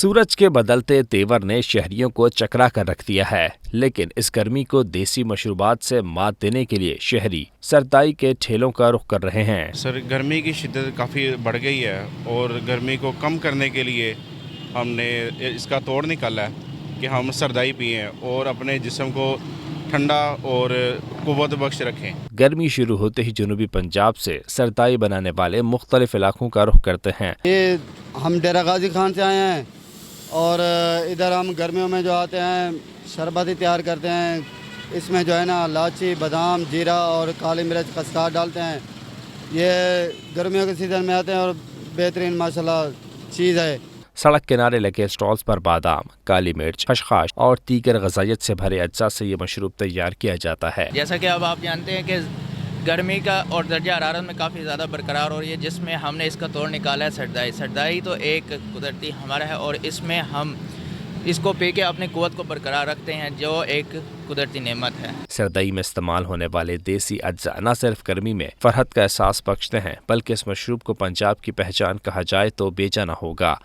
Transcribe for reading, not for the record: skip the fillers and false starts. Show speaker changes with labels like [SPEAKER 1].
[SPEAKER 1] सूरज के बदलते तेवर ने शहरियों को चकरा कर रख दिया है, लेकिन इस गर्मी को देसी मशरूबात से मात देने के लिए शहरी सरताई के ठेलों का रुख कर रहे हैं।
[SPEAKER 2] सर, गर्मी की शिद्दत काफ़ी बढ़ गई है और गर्मी को कम करने के लिए हमने इसका तोड़ निकाला है कि हम सरदाई पिएं और अपने जिस्म को ठंडा और कुव्वत बख्श रखें।
[SPEAKER 1] गर्मी शुरू होते ही जनूबी पंजाब से सरताई बनाने वाले मुख्तलिफ इलाकों का रुख करते हैं।
[SPEAKER 3] ये हम डेरा गाजी खान से आए हैं और इधर हम गर्मियों में जो आते हैं शरबत ही तैयार करते हैं। इसमें जो है ना इलायची, बादाम, जीरा और काली मिर्च खसखस डालते हैं। ये गर्मियों के सीज़न में आते हैं और बेहतरीन माशाल्लाह चीज़ है।
[SPEAKER 1] सड़क किनारे लगे स्टॉल्स पर बादाम, काली मिर्च, खसखस और दीगर ग़ज़ाइयत से भरे अज्जा से ये मशरूब तैयार किया जाता है।
[SPEAKER 4] जैसा कि अब आप जानते हैं कि गर्मी का और दर्जा हरारत में काफ़ी ज़्यादा बरकरार हो रही है, जिसमें हमने इसका तोड़ निकाला है सरदाई। सरदाई तो एक कुदरती हमारा है और इसमें हम इसको पी के अपनी क़ुव्वत को बरकरार रखते हैं, जो एक कुदरती नेमत है।
[SPEAKER 1] सरदाई में इस्तेमाल होने वाले देसी अज्जा न सिर्फ गर्मी में फरहत का एहसास बख्शते हैं, बल्कि इस मशरूब को पंजाब की पहचान कहा जाए तो बेजा न होगा।